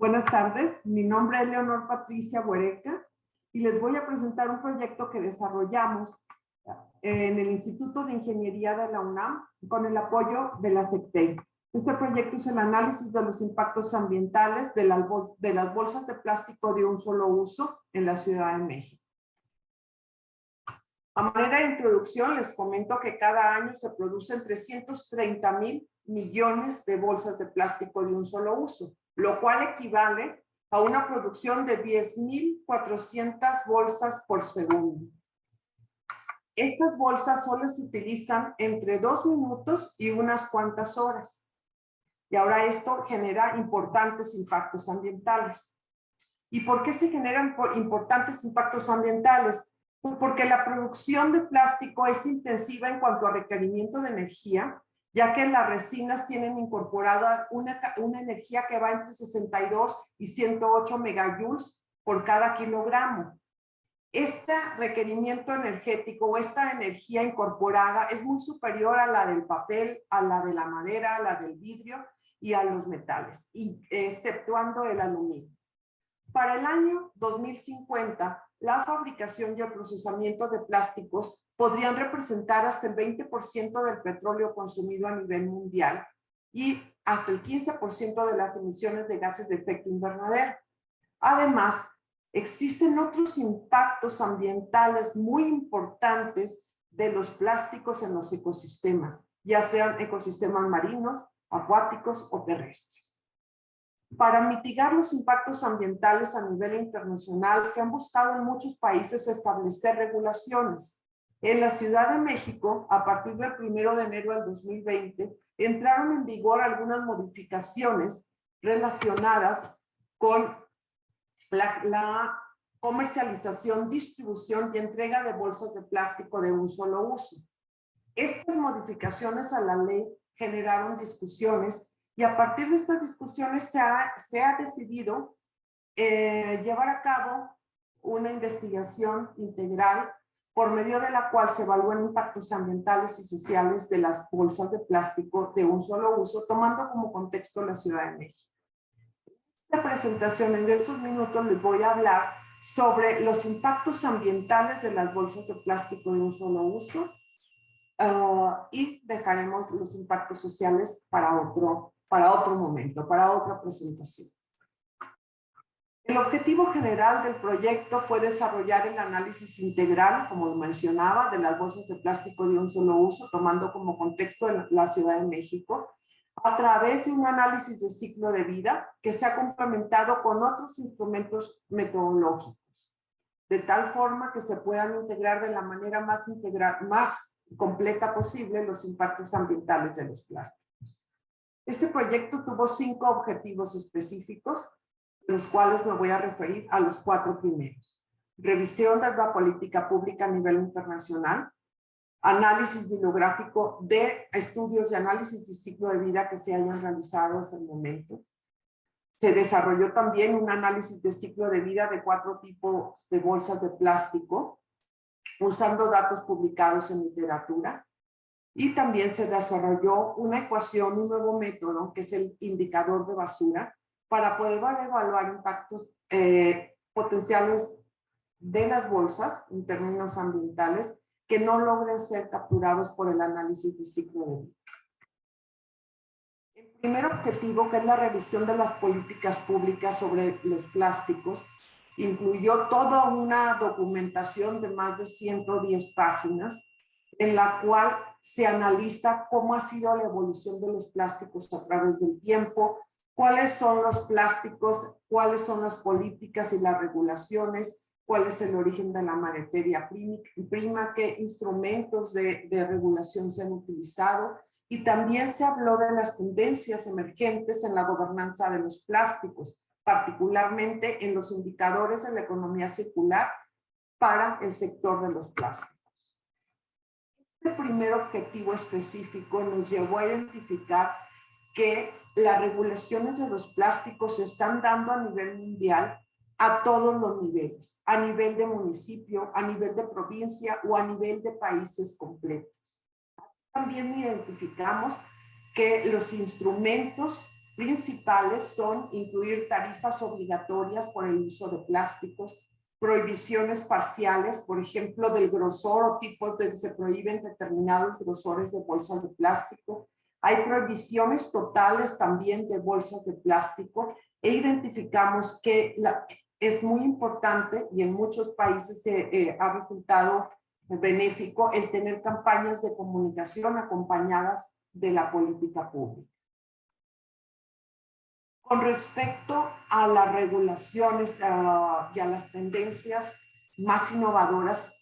Buenas tardes, mi nombre es Leonor Patricia Buereca y les voy a presentar un proyecto que desarrollamos en el Instituto de Ingeniería de la UNAM con el apoyo de la SECTEI. Este proyecto es el análisis de los impactos ambientales de las bolsas de plástico de un solo uso en la Ciudad de México. A manera de introducción, les comento que cada año se producen 330,000 millones de bolsas de plástico de un solo uso, lo cual equivale a una producción de 10,400 bolsas por segundo. Estas bolsas solo se utilizan entre 2 minutos y unas cuantas horas. Y ahora esto genera importantes impactos ambientales. ¿Y por qué se generan importantes impactos ambientales? Porque la producción de plástico es intensiva en cuanto a requerimiento de energía, ya que las resinas tienen incorporada una energía que va entre 62 y 108 megajoules por cada kilogramo. Este requerimiento energético o esta energía incorporada es muy superior a la del papel, a la de la madera, a la del vidrio y a los metales, exceptuando el aluminio. Para el año 2050, la fabricación y el procesamiento de plásticos podrían representar hasta el 20% del petróleo consumido a nivel mundial y hasta el 15% de las emisiones de gases de efecto invernadero. Además, existen otros impactos ambientales muy importantes de los plásticos en los ecosistemas, ya sean ecosistemas marinos, acuáticos o terrestres. Para mitigar los impactos ambientales a nivel internacional, se han buscado en muchos países establecer regulaciones. En la Ciudad de México, a partir del 1 de enero del 2020, entraron en vigor algunas modificaciones relacionadas con la comercialización, distribución y entrega de bolsas de plástico de un solo uso. Estas modificaciones a la ley generaron discusiones y a partir de estas discusiones se ha decidido llevar a cabo una investigación integral por medio de la cual se evalúan impactos ambientales y sociales de las bolsas de plástico de un solo uso, tomando como contexto la Ciudad de México. En esta presentación, en estos minutos, les voy a hablar sobre los impactos ambientales de las bolsas de plástico de un solo uso y dejaremos los impactos sociales para otro momento, para otra presentación. El objetivo general del proyecto fue desarrollar el análisis integral, como lo mencionaba, de las bolsas de plástico de un solo uso, tomando como contexto la Ciudad de México, a través de un análisis de ciclo de vida que se ha complementado con otros instrumentos metodológicos, de tal forma que se puedan integrar de la manera más completa posible los impactos ambientales de los plásticos. Este proyecto tuvo 5 objetivos específicos, de los cuales me voy a referir a los 4 primeros. Revisión de la política pública a nivel internacional, análisis bibliográfico de estudios y análisis de ciclo de vida que se hayan realizado hasta el momento. Se desarrolló también un análisis de ciclo de vida de 4 tipos de bolsas de plástico, usando datos publicados en literatura. Y también se desarrolló una ecuación, un nuevo método, que es el indicador de basura, para poder evaluar impactos potenciales de las bolsas en términos ambientales que no logren ser capturados por el análisis de ciclo de vida. El primer objetivo, que es la revisión de las políticas públicas sobre los plásticos, incluyó toda una documentación de más de 110 páginas, en la cual se analiza cómo ha sido la evolución de los plásticos a través del tiempo, cuáles son los plásticos, cuáles son las políticas y las regulaciones, cuál es el origen de la materia prima, qué instrumentos de regulación se han utilizado, y también se habló de las tendencias emergentes en la gobernanza de los plásticos, particularmente en los indicadores de la economía circular para el sector de los plásticos. Este primer objetivo específico nos llevó a identificar que las regulaciones de los plásticos se están dando a nivel mundial a todos los niveles, a nivel de municipio, a nivel de provincia o a nivel de países completos. También identificamos que los instrumentos principales son incluir tarifas obligatorias por el uso de plásticos, prohibiciones parciales, por ejemplo, del grosor o tipos de se prohíben determinados grosores de bolsas de plástico. Hay prohibiciones totales también de bolsas de plástico e identificamos que es muy importante y en muchos países ha resultado benéfico el tener campañas de comunicación acompañadas de la política pública. Con respecto a las regulaciones y a las tendencias más innovadoras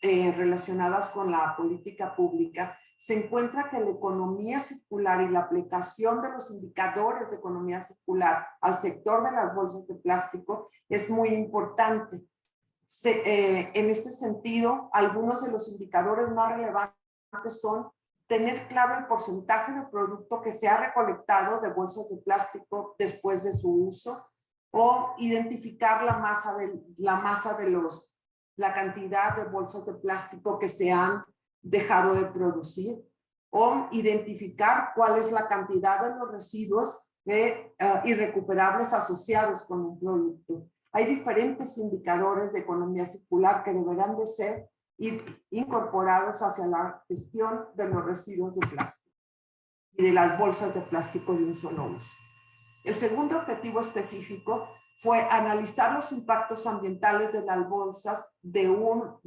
relacionadas con la política pública, se encuentra que la economía circular y la aplicación de los indicadores de economía circular al sector de las bolsas de plástico es muy importante. En este sentido, algunos de los indicadores más relevantes son tener claro el porcentaje de producto que se ha recolectado de bolsas de plástico después de su uso, o identificar la cantidad de bolsas de plástico que se han dejado de producir, o identificar cuál es la cantidad de los residuos irrecuperables asociados con un producto. Hay diferentes indicadores de economía circular que deberán de ser incorporados hacia la gestión de los residuos de plástico y de las bolsas de plástico de un solo uso. El segundo objetivo específico fue analizar los impactos ambientales de las bolsas de un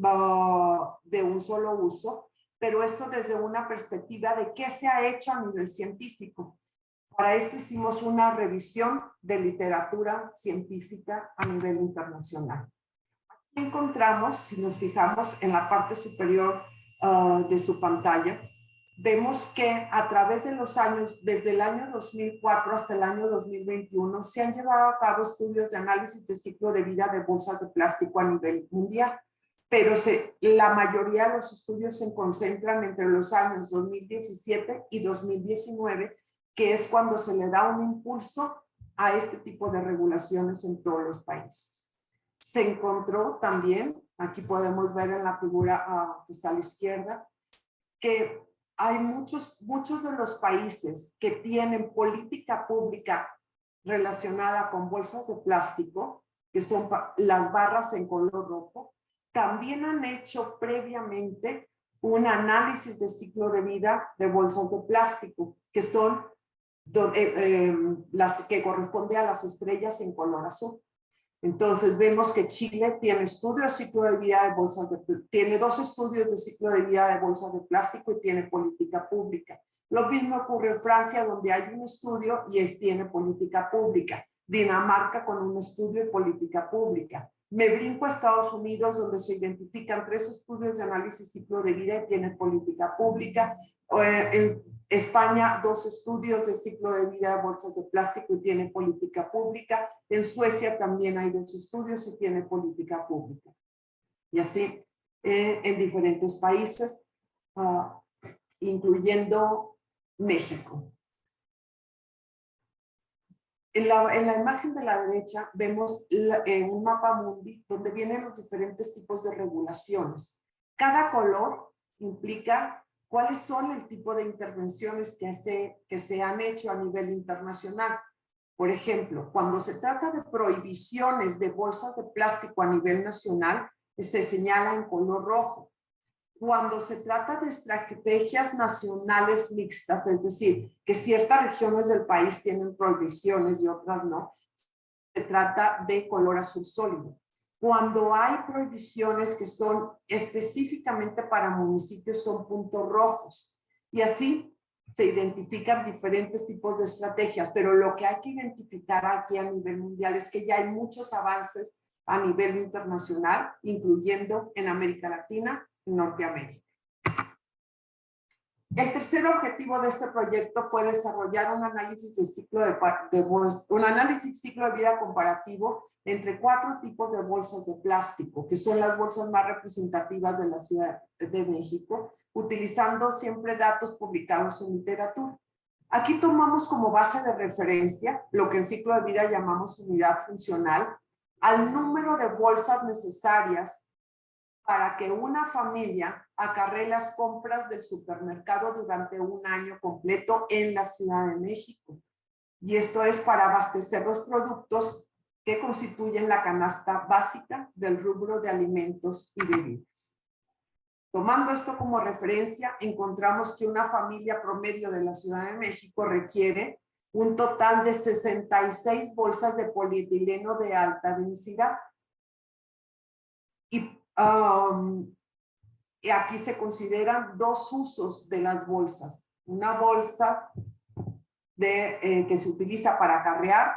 solo uso, pero esto desde una perspectiva de qué se ha hecho a nivel científico. Para esto hicimos una revisión de literatura científica a nivel internacional. Aquí encontramos, si nos fijamos en la parte superior de su pantalla, vemos que a través de los años, desde el año 2004 hasta el año 2021, se han llevado a cabo estudios de análisis de ciclo de vida de bolsas de plástico a nivel mundial, pero la mayoría de los estudios se concentran entre los años 2017 y 2019, que es cuando se le da un impulso a este tipo de regulaciones en todos los países. Se encontró también, aquí podemos ver en la figura que está a la izquierda, que hay muchos de los países que tienen política pública relacionada con bolsas de plástico, que son las barras en color rojo, también han hecho previamente un análisis de ciclo de vida de bolsas de plástico, que son las que corresponden a las estrellas en color azul. Entonces vemos que Chile tiene estudios de ciclo de vida de bolsas tiene 2 estudios de ciclo de vida de bolsas de plástico y tiene política pública. Lo mismo ocurre en Francia, donde hay un estudio y tiene política pública. Dinamarca con un estudio de política pública. Me brinco a Estados Unidos, donde se identifican 3 estudios de análisis ciclo de vida y tiene política pública. En España, 2 estudios de ciclo de vida de bolsas de plástico y tiene política pública. En Suecia también hay 2 estudios y tiene política pública. Y así en diferentes países, incluyendo México. En la imagen de la derecha vemos un mapa mundi donde vienen los diferentes tipos de regulaciones. Cada color implica cuáles son el tipo de intervenciones que se han hecho a nivel internacional. Por ejemplo, cuando se trata de prohibiciones de bolsas de plástico a nivel nacional, se señala en color rojo. Cuando se trata de estrategias nacionales mixtas, es decir, que ciertas regiones del país tienen prohibiciones y otras no, se trata de color azul sólido. Cuando hay prohibiciones que son específicamente para municipios, son puntos rojos. Y así se identifican diferentes tipos de estrategias, pero lo que hay que identificar aquí a nivel mundial es que ya hay muchos avances a nivel internacional, incluyendo en América Latina y Norteamérica. El tercer objetivo de este proyecto fue desarrollar un análisis de ciclo de vida comparativo entre 4 tipos de bolsas de plástico, que son las bolsas más representativas de la Ciudad de México, utilizando siempre datos publicados en literatura. Aquí tomamos como base de referencia lo que en ciclo de vida llamamos unidad funcional, al número de bolsas necesarias para que una familia acarree las compras del supermercado durante un año completo en la Ciudad de México. Y esto es para abastecer los productos que constituyen la canasta básica del rubro de alimentos y bebidas. Tomando esto como referencia, encontramos que una familia promedio de la Ciudad de México requiere un total de 66 bolsas de polietileno de alta densidad. Y aquí se consideran dos usos de las bolsas. Una bolsa que se utiliza para acarrear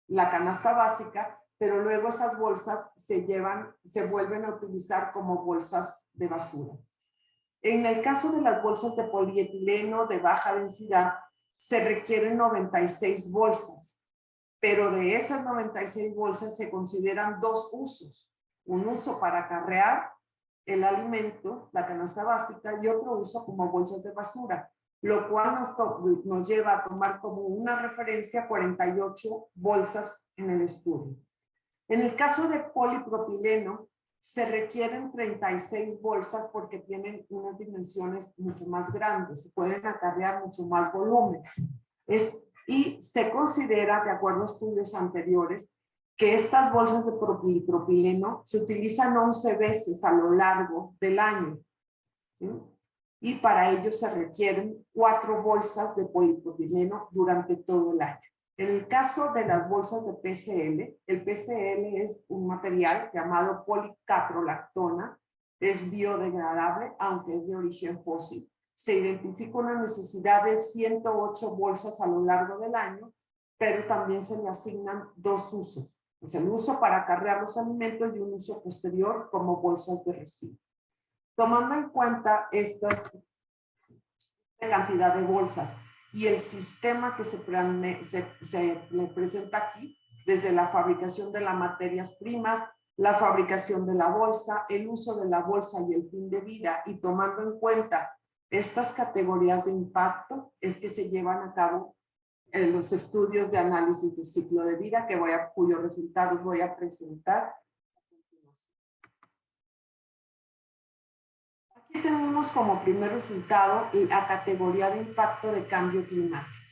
la canasta básica, pero luego esas bolsas se vuelven a utilizar como bolsas de basura. En el caso de las bolsas de polietileno de baja densidad, se requieren 96 bolsas, pero de esas 96 bolsas se consideran dos usos. Un uso para acarrear el alimento, la canasta básica, y otro uso como bolsas de basura, lo cual nos lleva a tomar como una referencia 48 bolsas en el estudio. En el caso de polipropileno, se requieren 36 bolsas porque tienen unas dimensiones mucho más grandes, se pueden acarrear mucho más volumen. Y se considera, de acuerdo a estudios anteriores, que estas bolsas de polipropileno se utilizan 11 veces a lo largo del año, ¿sí? Y para ello se requieren 4 bolsas de polipropileno durante todo el año. En el caso de las bolsas de PCL, el PCL es un material llamado policaprolactona, es biodegradable, aunque es de origen fósil. Se identifica una necesidad de 108 bolsas a lo largo del año, pero también se le asignan dos usos. Es el uso para acarrear los alimentos y un uso posterior como bolsas de residuos. Tomando en cuenta esta cantidad de bolsas y el sistema que se le presenta aquí, desde la fabricación de las materias primas, la fabricación de la bolsa, el uso de la bolsa y el fin de vida, y tomando en cuenta estas categorías de impacto, es que se llevan a cabo los estudios de análisis de ciclo de vida cuyos resultados voy a presentar. Aquí tenemos como primer resultado la categoría de impacto de cambio climático.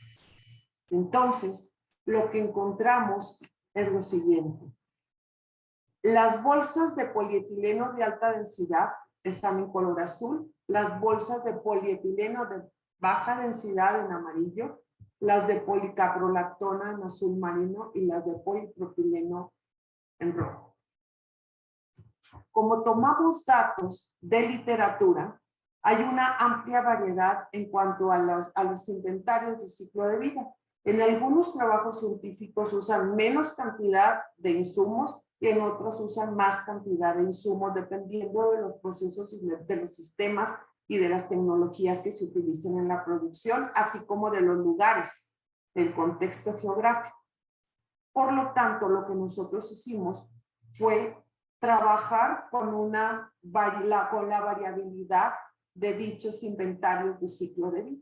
Entonces, lo que encontramos es lo siguiente. Las bolsas de polietileno de alta densidad están en color azul, las bolsas de polietileno de baja densidad en amarillo, las de policaprolactona en azul marino y las de polipropileno en rojo. Como tomamos datos de literatura, hay una amplia variedad en cuanto a los inventarios de ciclo de vida. En algunos trabajos científicos usan menos cantidad de insumos y en otros usan más cantidad de insumos, dependiendo de los procesos y de los sistemas y de las tecnologías que se utilicen en la producción, así como de los lugares, del contexto geográfico. Por lo tanto, lo que nosotros hicimos fue trabajar con la variabilidad de dichos inventarios de ciclo de vida,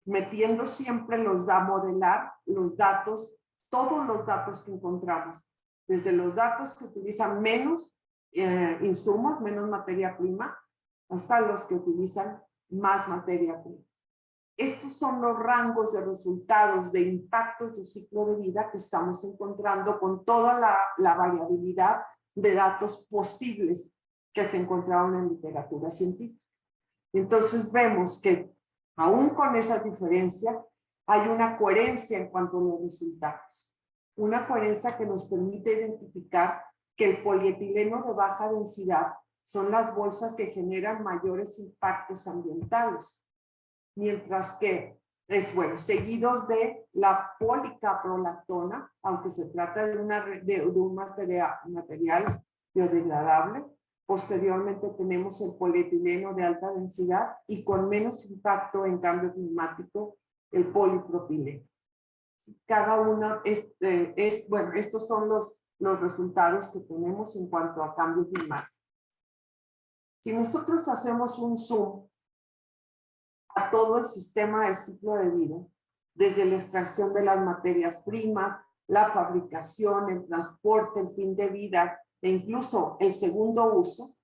metiendo siempre modelar los datos, todos los datos que encontramos, desde los datos que utilizan menos insumos, menos materia prima, hasta los que utilizan más materia prima. Estos son los rangos de resultados de impactos de ciclo de vida que estamos encontrando con toda la variabilidad de datos posibles que se encontraron en literatura científica. Entonces vemos que aún con esa diferencia hay una coherencia en cuanto a los resultados. Una coherencia que nos permite identificar que el polietileno de baja densidad son las bolsas que generan mayores impactos ambientales, mientras que seguidos de la policaprolactona, aunque se trata de un material biodegradable. Posteriormente tenemos el polietileno de alta densidad y con menos impacto en cambio climático, el polipropileno. Cada una, estos son los resultados que tenemos en cuanto a cambio climático. Si nosotros hacemos un zoom a todo el sistema de ciclo de vida, desde la extracción de las materias primas, la fabricación, el transporte, el fin de vida e incluso el segundo uso,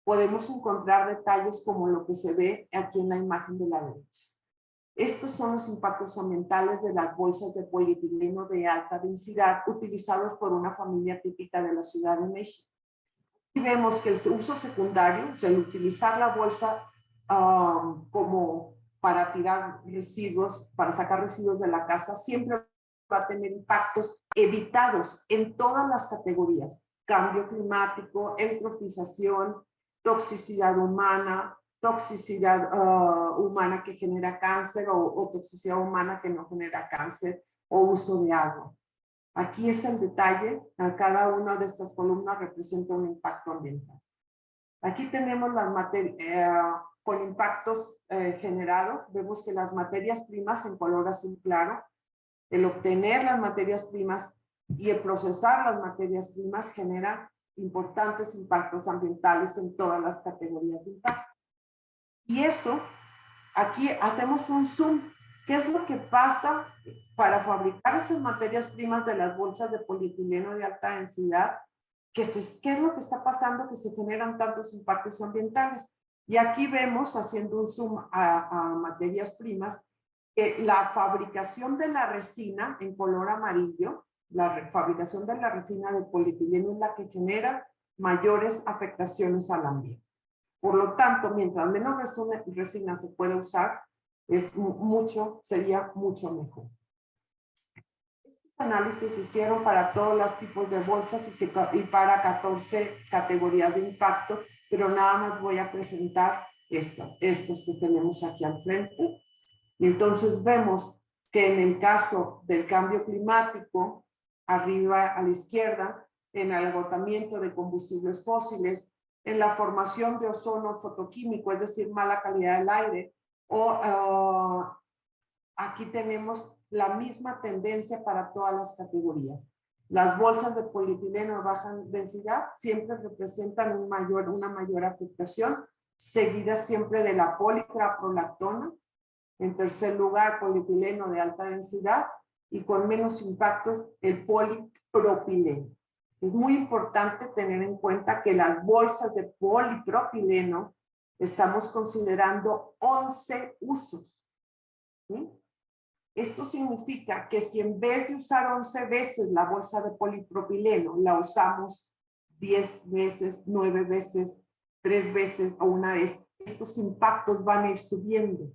podemos encontrar detalles como lo que se ve aquí en la imagen de la derecha. Estos son los impactos ambientales de las bolsas de polietileno de alta densidad utilizados por una familia típica de la Ciudad de México. Y vemos que el uso secundario, o sea, el utilizar la bolsa como para tirar residuos, para sacar residuos de la casa, siempre va a tener impactos evitados en todas las categorías: cambio climático, eutrofización, toxicidad humana, toxicidad humana que genera cáncer o toxicidad humana que no genera cáncer, o uso de agua. Aquí es el detalle, cada una de estas columnas representa un impacto ambiental. Aquí tenemos las materias con impactos generados. Vemos que las materias primas en color azul claro, el obtener las materias primas y el procesar las materias primas genera importantes impactos ambientales en todas las categorías de impacto. Y eso, aquí hacemos un zoom. ¿Qué es lo que pasa para fabricar esas materias primas de las bolsas de polietileno de alta densidad? ¿Qué es lo que está pasando que se generan tantos impactos ambientales? Y aquí vemos, haciendo un zoom a materias primas, que la fabricación de la resina en color amarillo, la fabricación de la resina de polietileno es la que genera mayores afectaciones al ambiente. Por lo tanto, mientras menos resina se puede usar, sería mucho mejor. Estos análisis se hicieron para todos los tipos de bolsas y para 14 categorías de impacto, pero nada más voy a presentar estas que tenemos aquí al frente. Y entonces vemos que en el caso del cambio climático, arriba a la izquierda, en el agotamiento de combustibles fósiles, en la formación de ozono fotoquímico, es decir, mala calidad del aire, o aquí tenemos la misma tendencia para todas las categorías. Las bolsas de polietileno de baja densidad siempre representan una mayor afectación, seguida siempre de la policaprolactona. En tercer lugar, polietileno de alta densidad, y con menos impactos, el polipropileno. Es muy importante tener en cuenta que las bolsas de polipropileno estamos considerando 11 usos. ¿Sí? Esto significa que si en vez de usar 11 veces la bolsa de polipropileno, la usamos 10 veces, 9 veces, 3 veces o una vez, estos impactos van a ir subiendo.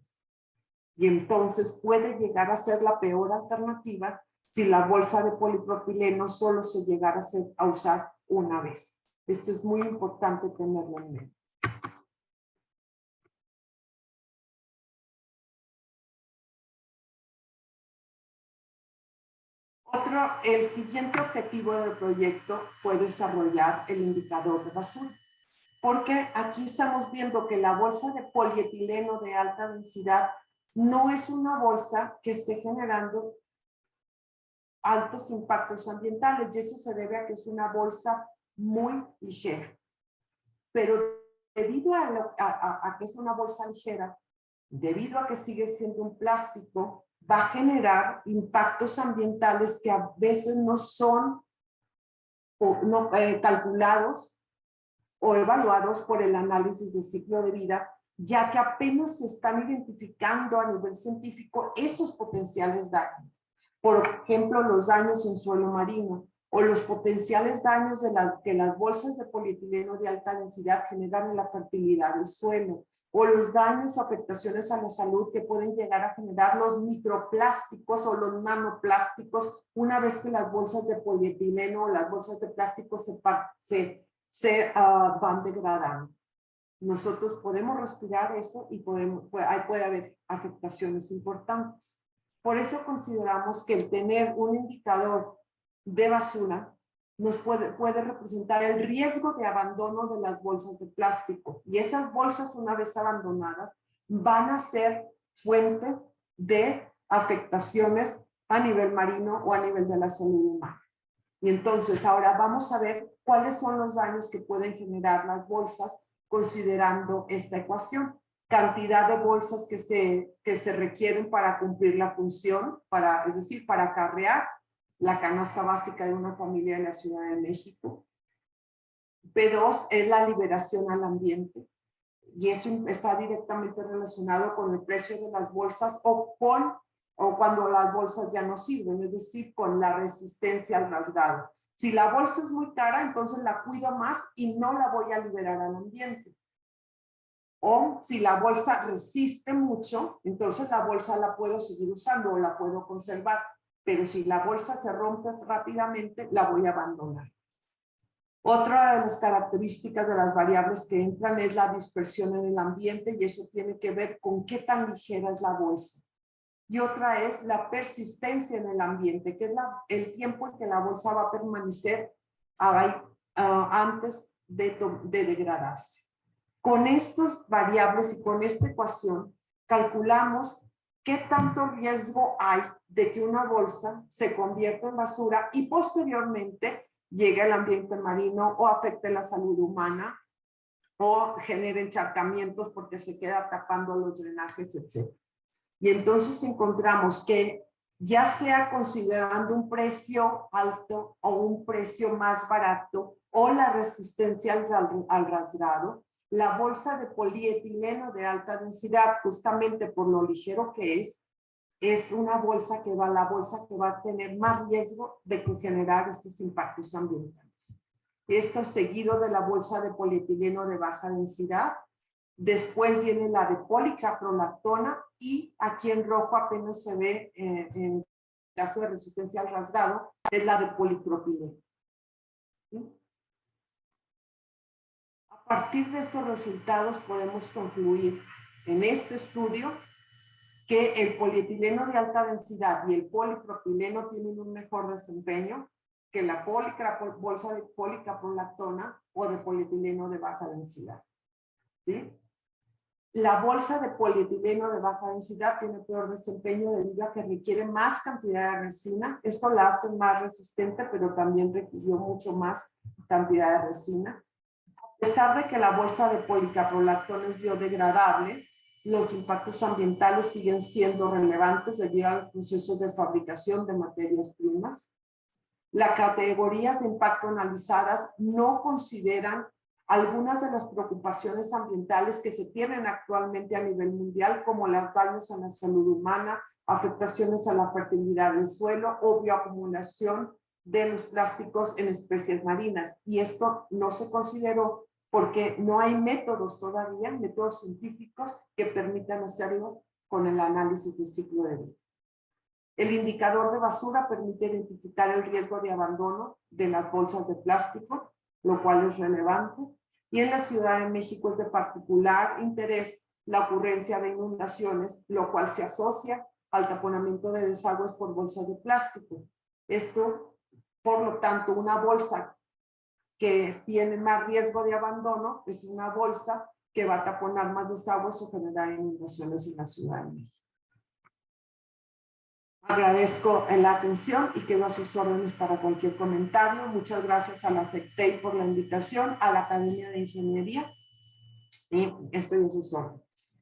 Y entonces puede llegar a ser la peor alternativa si la bolsa de polipropileno solo se llegara a usar una vez. Esto es muy importante tenerlo en mente. El siguiente objetivo del proyecto fue desarrollar el indicador de basura, porque aquí estamos viendo que la bolsa de polietileno de alta densidad no es una bolsa que esté generando altos impactos ambientales, y eso se debe a que es una bolsa muy ligera. Pero debido a que es una bolsa ligera, debido a que sigue siendo un plástico, va a generar impactos ambientales que a veces no son calculados o evaluados por el análisis de ciclo de vida, ya que apenas se están identificando a nivel científico esos potenciales daños. Por ejemplo, los daños en suelo marino o los potenciales daños que las bolsas de polietileno de alta densidad generan en la fertilidad del suelo, o los daños o afectaciones a la salud que pueden llegar a generar los microplásticos o los nanoplásticos una vez que las bolsas de polietileno o las bolsas de plástico van degradando. Nosotros podemos respirar eso y puede haber afectaciones importantes. Por eso consideramos que el tener un indicador de basura nos puede representar el riesgo de abandono de las bolsas de plástico. Y esas bolsas, una vez abandonadas, van a ser fuente de afectaciones a nivel marino o a nivel de la salud humana. Y entonces ahora vamos a ver cuáles son los daños que pueden generar las bolsas considerando esta ecuación. Cantidad de bolsas que se requieren para cumplir la función, es decir, para acarrear la canasta básica de una familia de la Ciudad de México. B2 es la liberación al ambiente. y eso está directamente relacionado con el precio de las bolsas o cuando las bolsas ya no sirven, es decir, con la resistencia al rasgado. Si la bolsa es muy cara, entonces la cuido más y no la voy a liberar al ambiente. O si la bolsa resiste mucho, entonces la bolsa la puedo seguir usando o la puedo conservar. Pero si la bolsa se rompe rápidamente, la voy a abandonar. Otra de las características de las variables que entran es la dispersión en el ambiente y eso tiene que ver con qué tan ligera es la bolsa. Y otra es la persistencia en el ambiente, que es el tiempo en que la bolsa va a permanecer antes de degradarse. Con estas variables y con esta ecuación calculamos qué tanto riesgo hay de que una bolsa se convierta en basura y posteriormente llegue al ambiente marino o afecte la salud humana o genere encharcamientos porque se queda tapando los drenajes, etc. Y entonces encontramos que ya sea considerando un precio alto o un precio más barato o la resistencia al rasgado, la bolsa de polietileno de alta densidad, justamente por lo ligero que es una bolsa que va a tener más riesgo de generar estos impactos ambientales. Esto es seguido de la bolsa de polietileno de baja densidad. Después viene la de policaprolactona y aquí en rojo apenas se ve en caso de resistencia al rasgado, es la de polipropileno. ¿Sí? A partir de estos resultados podemos concluir en este estudio que el polietileno de alta densidad y el polipropileno tienen un mejor desempeño que la bolsa de policaprolactona o de polietileno de baja densidad. ¿Sí? La bolsa de polietileno de baja densidad tiene peor desempeño debido a que requiere más cantidad de resina. Esto la hace más resistente, pero también requirió mucho más cantidad de resina. A pesar de que la bolsa de policaprolactona es biodegradable, los impactos ambientales siguen siendo relevantes debido al proceso de fabricación de materias primas. Las categorías de impacto analizadas no consideran algunas de las preocupaciones ambientales que se tienen actualmente a nivel mundial, como los daños a la salud humana, afectaciones a la fertilidad del suelo o bioacumulación de los plásticos en especies marinas. Y esto no se consideró porque no hay métodos todavía, métodos científicos que permitan hacerlo con el análisis del ciclo de vida. El indicador de basura permite identificar el riesgo de abandono de las bolsas de plástico, lo cual es relevante. Y en la Ciudad de México es de particular interés la ocurrencia de inundaciones, lo cual se asocia al taponamiento de desagües por bolsas de plástico. Esto, por lo tanto, una bolsa que tiene más riesgo de abandono es una bolsa que va a taponar más desagües o generar inundaciones en la Ciudad de México. Agradezco la atención y quedo a sus órdenes para cualquier comentario. Muchas gracias a la SECTEI por la invitación, a la Academia de Ingeniería y estoy a sus órdenes.